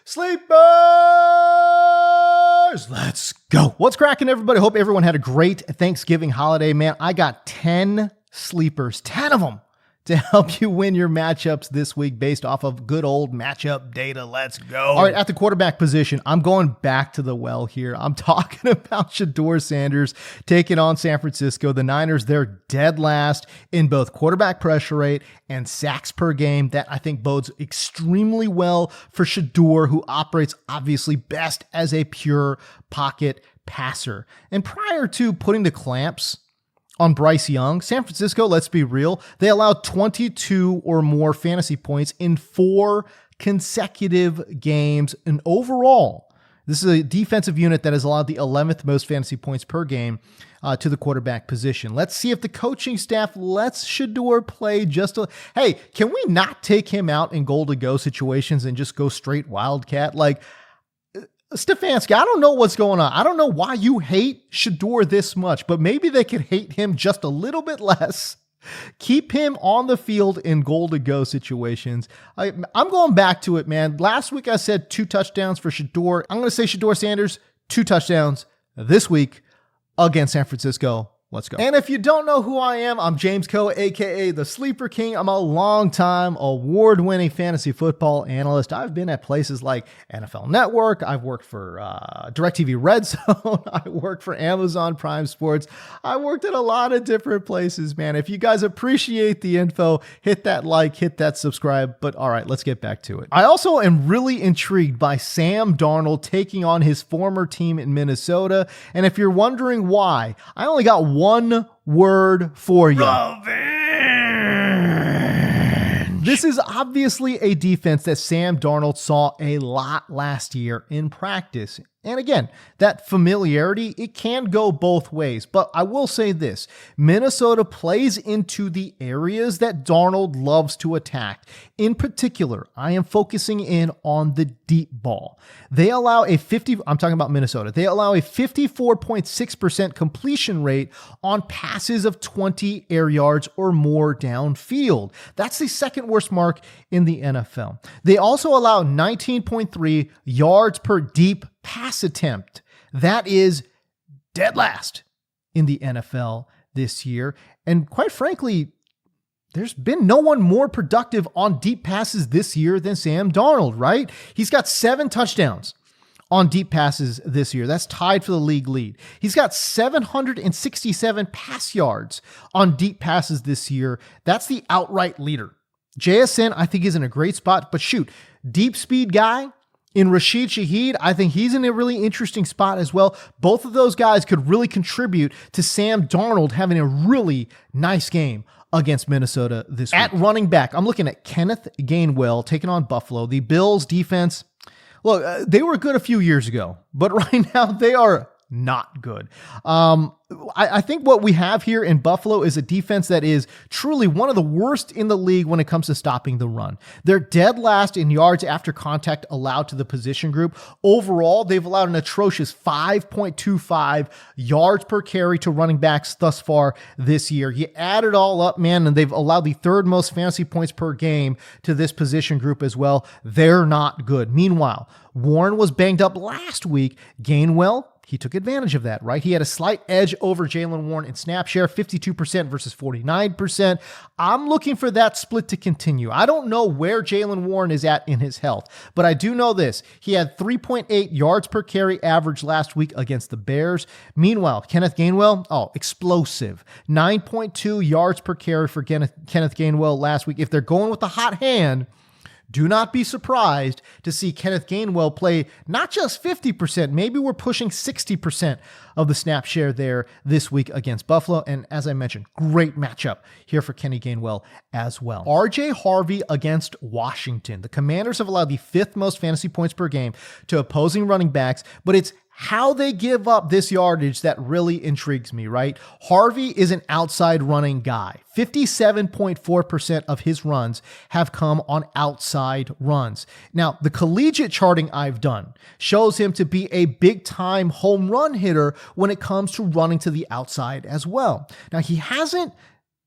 Sleepers! Let's go. What's cracking, everybody? Hope everyone had a great Thanksgiving holiday, man. I got 10 sleepers, 10 of them, to help you win your matchups this week based off of good old matchup data. Let's go. All right, at the quarterback position, I'm going back to the well here. I'm talking about Shedeur Sanders taking on San Francisco. The Niners, they're dead last in both quarterback pressure rate and sacks per game. That I think bodes extremely well for Shedeur, who operates obviously best as a pure pocket passer. And prior to putting the clamps on Bryce Young, San Francisco, let's be real, they allowed 22 or more fantasy points in 4 consecutive games. And overall, this is a defensive unit that has allowed the 11th most fantasy points per game to the quarterback position. Let's see if the coaching staff lets Shedeur play hey, can we not take him out in goal-to-go situations and just go straight Wildcat? Like, Stefanski, I don't know what's going on. I don't know why you hate Shedeur this much, but maybe they could hate him just a little bit less. Keep him on the field in goal-to-go situations. I'm going back to it, man. Last week I said 2 touchdowns for Shedeur. I'm going to say Shedeur Sanders, 2 touchdowns this week against San Francisco. Let's go. And if you don't know who I am, I'm James Coe, aka the Sleeper King. I'm a longtime award-winning fantasy football analyst. I've been at places like NFL Network. I've worked for DirecTV Red Zone. I worked for Amazon Prime Sports. I worked at a lot of different places, man. If you guys appreciate the info, hit that like, hit that subscribe. But all right, let's get back to it. I also am really intrigued by Sam Darnold taking on his former team in Minnesota. And if you're wondering why, I only got one word for you. Revenge. This is obviously a defense that Sam Darnold saw a lot last year in practice. And again, that familiarity, it can go both ways. But I will say this, Minnesota plays into the areas that Darnold loves to attack. In particular, I am focusing in on the deep ball. They allow I'm talking about Minnesota. They allow a 54.6% completion rate on passes of 20 air yards or more downfield. That's the second worst mark in the NFL. They also allow 19.3 yards per deep pass attempt. That is dead last in the NFL this year. And quite frankly, there's been no one more productive on deep passes this year than Sam Darnold, right? He's got 7 touchdowns on deep passes this year. That's tied for the league lead. He's got 767 pass yards on deep passes this year. That's the outright leader. JSN, I think, is in a great spot, but shoot, deep speed guy in Rashid Shaheed, I think he's in a really interesting spot as well. Both of those guys could really contribute to Sam Darnold having a really nice game against Minnesota this week. At running back, I'm looking at Kenneth Gainwell taking on Buffalo. The Bills defense, look, they were good a few years ago, but right now they are not good. I think what we have here in Buffalo is a defense that is truly one of the worst in the league when it comes to stopping the run. They're dead last in yards after contact allowed to the position group. Overall, they've allowed an atrocious 5.25 yards per carry to running backs thus far this year. You add it all up, man, and they've allowed the 3rd most fantasy points per game to this position group as well. They're not good. Meanwhile, Warren was banged up last week. Gainwell, he took advantage of that, right? He had a slight edge over Jaylen Warren in snap share, 52% versus 49%. I'm looking for that split to continue. I don't know where Jaylen Warren is at in his health, but I do know this. He had 3.8 yards per carry average last week against the Bears. Meanwhile, Kenneth Gainwell, explosive. 9.2 yards per carry for Kenneth Gainwell last week. If they're going with the hot hand, do not be surprised to see Kenneth Gainwell play not just 50%, maybe we're pushing 60% of the snap share there this week against Buffalo. And as I mentioned, great matchup here for Kenny Gainwell as well. RJ Harvey against Washington. The Commanders have allowed the 5th most fantasy points per game to opposing running backs, but it's how they give up this yardage that really intrigues me, right? Harvey is an outside running guy. 57.4% of his runs have come on outside runs. Now, the collegiate charting I've done shows him to be a big-time home run hitter when it comes to running to the outside as well. Now, he hasn't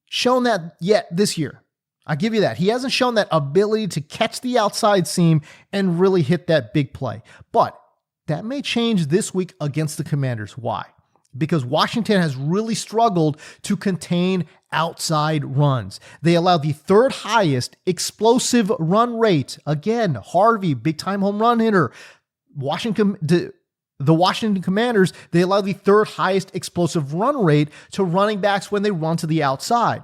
shown that yet this year. I give you that. He hasn't shown that ability to catch the outside seam and really hit that big play. But that may change this week against the Commanders. Why? Because Washington has really struggled to contain outside runs. They allow the third highest explosive run rate. Again, Harvey, big time home run hitter. The Washington Commanders, they allow the third highest explosive run rate to running backs when they run to the outside.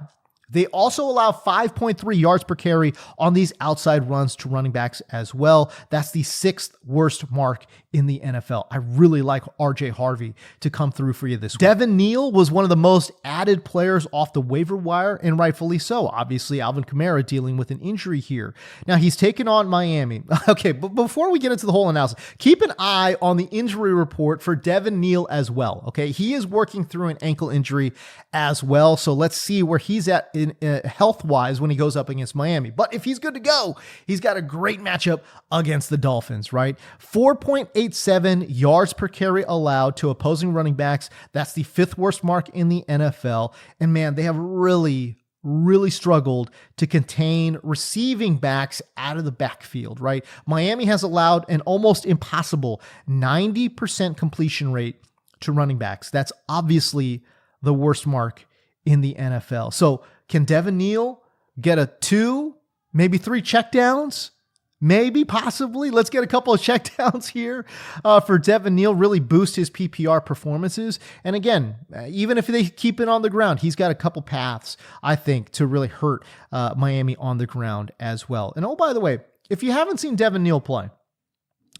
They also allow 5.3 yards per carry on these outside runs to running backs as well. That's the 6th worst mark in the NFL. I really like RJ Harvey to come through for you this week. Devin Neal was one of the most added players off the waiver wire, and rightfully so. Obviously, Alvin Kamara dealing with an injury here. Now, he's taken on Miami. Okay, but before we get into the whole analysis, keep an eye on the injury report for Devin Neal as well. Okay, he is working through an ankle injury as well, so let's see where he's at health-wise when he goes up against Miami. But if he's good to go, he's got a great matchup against the Dolphins, right? 4.87 yards per carry allowed to opposing running backs. That's the 5th worst mark in the NFL. And man, they have really struggled to contain receiving backs out of the backfield, right? Miami has allowed an almost impossible 90% completion rate to running backs. That's obviously the worst mark in the NFL. So can Devin Neal get a 2, maybe 3 checkdowns? Maybe, possibly. Let's get a couple of checkdowns here for Devin Neal, really boost his PPR performances. And again, even if they keep it on the ground, he's got a couple paths, I think, to really hurt Miami on the ground as well. And oh, by the way, if you haven't seen Devin Neal play,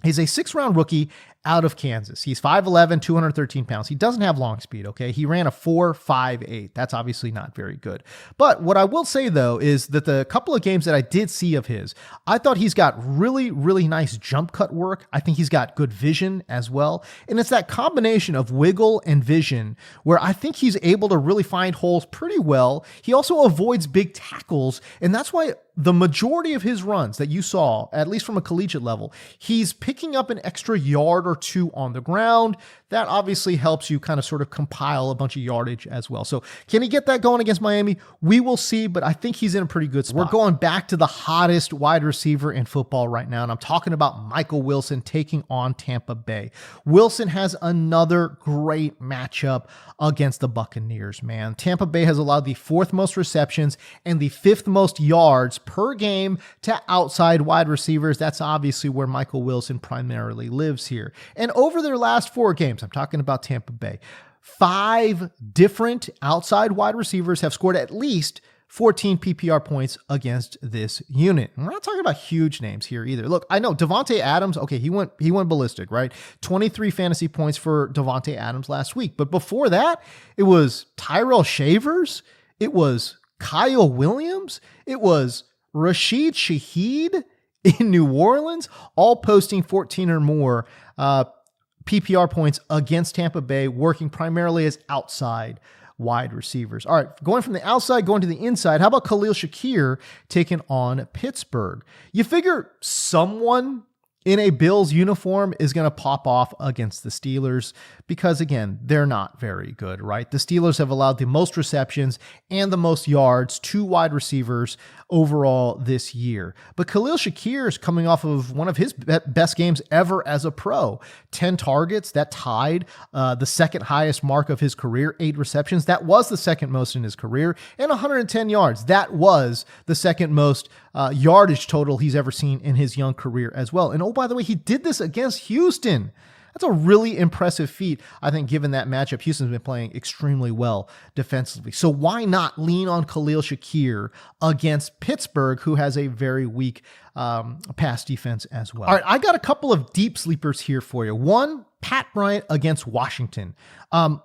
he's a 6th-round rookie out of Kansas. He's 5'11", 213 pounds. He doesn't have long speed, okay? He ran a 4.58. That's obviously not very good. But what I will say, though, is that the couple of games that I did see of his, I thought he's got really nice jump cut work. I think he's got good vision as well. And it's that combination of wiggle and vision where I think he's able to really find holes pretty well. He also avoids big tackles, and that's why the majority of his runs that you saw, at least from a collegiate level, he's picking up an extra yard or 2 on the ground. That obviously helps you kind of sort of compile a bunch of yardage as well. So can he get that going against Miami? We will see, but I think he's in a pretty good spot. We're going back to the hottest wide receiver in football right now, and I'm talking about Michael Wilson taking on Tampa Bay. Wilson has another great matchup against the Buccaneers, man. Tampa Bay has allowed the 4th most receptions and the 5th most yards per game to outside wide receivers. That's obviously where Michael Wilson primarily lives here. And over their last 4 games, I'm talking about Tampa Bay, 5 different outside wide receivers have scored at least 14 PPR points against this unit. And we're not talking about huge names here either. Look, I know Davante Adams, okay, he went ballistic, right? 23 fantasy points for Davante Adams last week. But before that, it was Tyrell Shavers, it was Kyle Williams, it was Rashid Shaheed in New Orleans, all posting 14 or more PPR points against Tampa Bay, working primarily as outside wide receivers. All right, going from the outside, going to the inside, how about Khalil Shakir taking on Pittsburgh? You figure someone in a Bills uniform is going to pop off against the Steelers because, again, they're not very good, right? The Steelers have allowed the most receptions and the most yards to wide receivers overall this year. But Khalil Shakir is coming off of one of his best games ever as a pro. 10 targets, that tied the second highest mark of his career, 8 receptions. That was the second most in his career, and 110 yards. That was the second most yardage total he's ever seen in his young career as well. And oh, by the way, he did this against Houston. That's a really impressive feat, I think, given that matchup. Houston's been playing extremely well defensively. So why not lean on Khalil Shakir against Pittsburgh, who has a very weak pass defense as well? All right, I got a couple of deep sleepers here for you. One, Pat Bryant against Washington.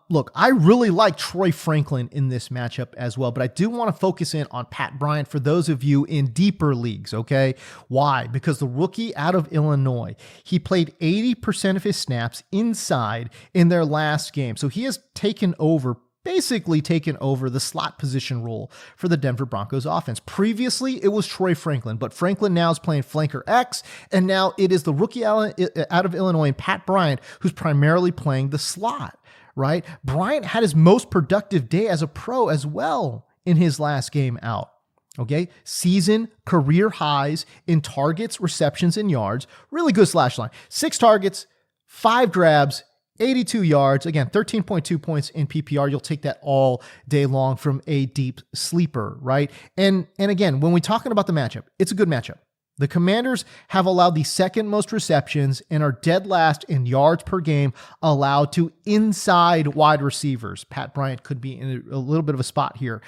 Look, I really like Troy Franklin in this matchup as well, but I do want to focus in on Pat Bryant for those of you in deeper leagues, okay? Why? Because the rookie out of Illinois, he played 80% of his snaps inside in their last game. So he has basically taken over the slot position role for the Denver Broncos offense. Previously, it was Troy Franklin, but Franklin now is playing flanker X, and now it is the rookie out of Illinois, Pat Bryant, who's primarily playing the slot, right? Bryant had his most productive day as a pro as well in his last game out. Okay, season career highs in targets, receptions, and yards. Really good slash line. 6 targets, 5 grabs, 82 yards. Again, 13.2 points in PPR. You'll take that all day long from a deep sleeper, right? And again, when we're talking about the matchup, it's a good matchup. The Commanders have allowed the second most receptions and are dead last in yards per game allowed to inside wide receivers. Pat Bryant could be in a little bit of a spot here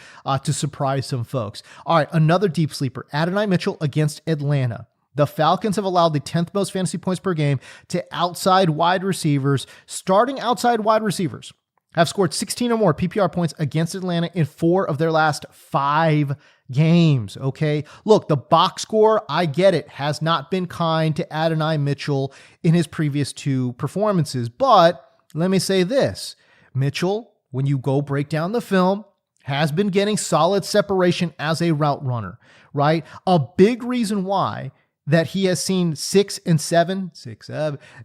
to surprise some folks. All right, another deep sleeper, Adonai Mitchell against Atlanta. The Falcons have allowed the 10th most fantasy points per game to outside wide receivers. Starting outside wide receivers have scored 16 or more PPR points against Atlanta in 4 of their last 5 games. Okay. Look, the box score, I get it, has not been kind to Adonai Mitchell in his previous 2 performances. But let me say this, Mitchell, when you go break down the film, has been getting solid separation as a route runner, right? A big reason why that he has seen 6 and 7,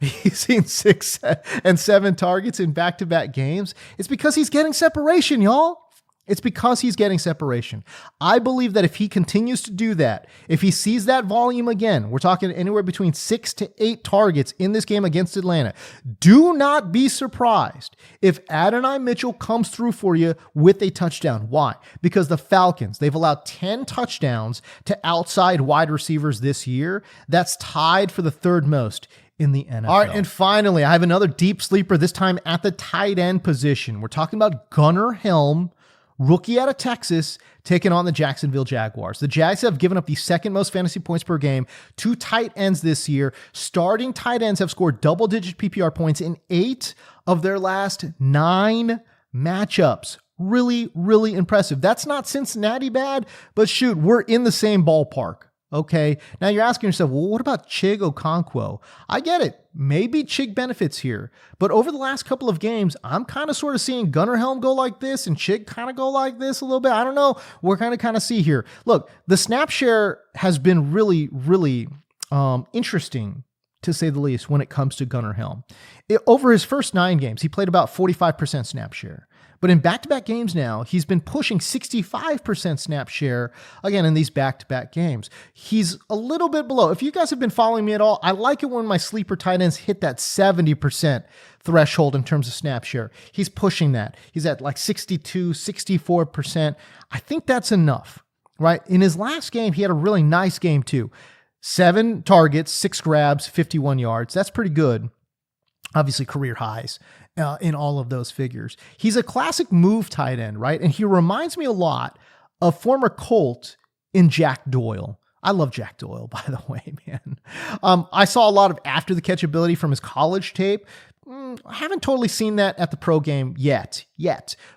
he's seen 6 and 7 targets in back-to-back games. It's because he's getting separation, y'all. It's because he's getting separation. I believe that if he continues to do that, if he sees that volume again, we're talking anywhere between 6 to 8 targets in this game against Atlanta. Do not be surprised if Adonai Mitchell comes through for you with a touchdown. Why? Because the Falcons, they've allowed 10 touchdowns to outside wide receivers this year. That's tied for the 3rd most in the NFL. All right, and finally, I have another deep sleeper, this time at the tight end position. We're talking about Gunnar Helm, rookie out of Texas, taking on the Jacksonville Jaguars. The Jags have given up the 2nd most fantasy points per game to tight ends this year. Starting tight ends have scored double-digit PPR points in 8 of their last 9 matchups. Really, really impressive. That's not Cincinnati bad, but shoot, we're in the same ballpark. Okay. Now you're asking yourself, well, what about Chig Okonkwo? I get it. Maybe Chig benefits here, but over the last couple of games, I'm kind of sort of seeing Gunnar Helm go like this and Chig kind of go like this a little bit. I don't know. We're kind of see here. Look, the snap share has been really, really interesting, to say the least, when it comes to Gunnar Helm. Over his first 9 games, he played about 45% snap share. But in back-to-back games now, he's been pushing 65% snap share, again, in these back-to-back games. He's a little bit below. If you guys have been following me at all, I like it when my sleeper tight ends hit that 70% threshold in terms of snap share. He's pushing that. He's at like 62, 64%. I think that's enough, right? In his last game, he had a really nice game too. 7 targets, 6 grabs, 51 yards. That's pretty good. Obviously, career highs in all of those figures. He's a classic move tight end, right? And he reminds me a lot of former Colt in Jack Doyle. I love Jack Doyle, by the way, man. I saw a lot of after the catch ability from his college tape. I haven't totally seen that at the pro game yet.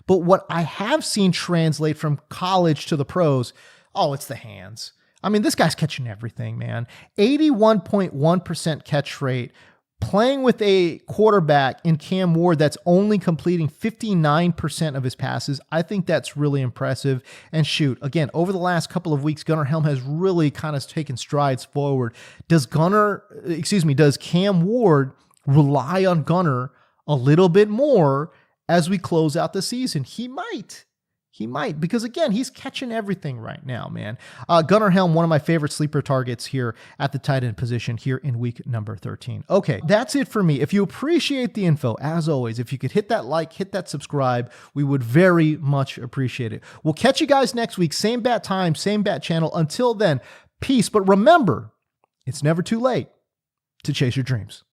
But what I have seen translate from college to the pros, it's the hands. I mean, this guy's catching everything, man. 81.1% catch rate, playing with a quarterback in Cam Ward that's only completing 59% of his passes. I think that's really impressive. And shoot, again, over the last couple of weeks, Gunnar Helm has really kind of taken strides forward. Does Cam Ward rely on Gunnar a little bit more as we close out the season? He might, because again, he's catching everything right now, man. Gunnar Helm, one of my favorite sleeper targets here at the tight end position here in week number 13. Okay, that's it for me. If you appreciate the info, as always, if you could hit that like, hit that subscribe, we would very much appreciate it. We'll catch you guys next week. Same bat time, same bat channel. Until then, peace. But remember, it's never too late to chase your dreams.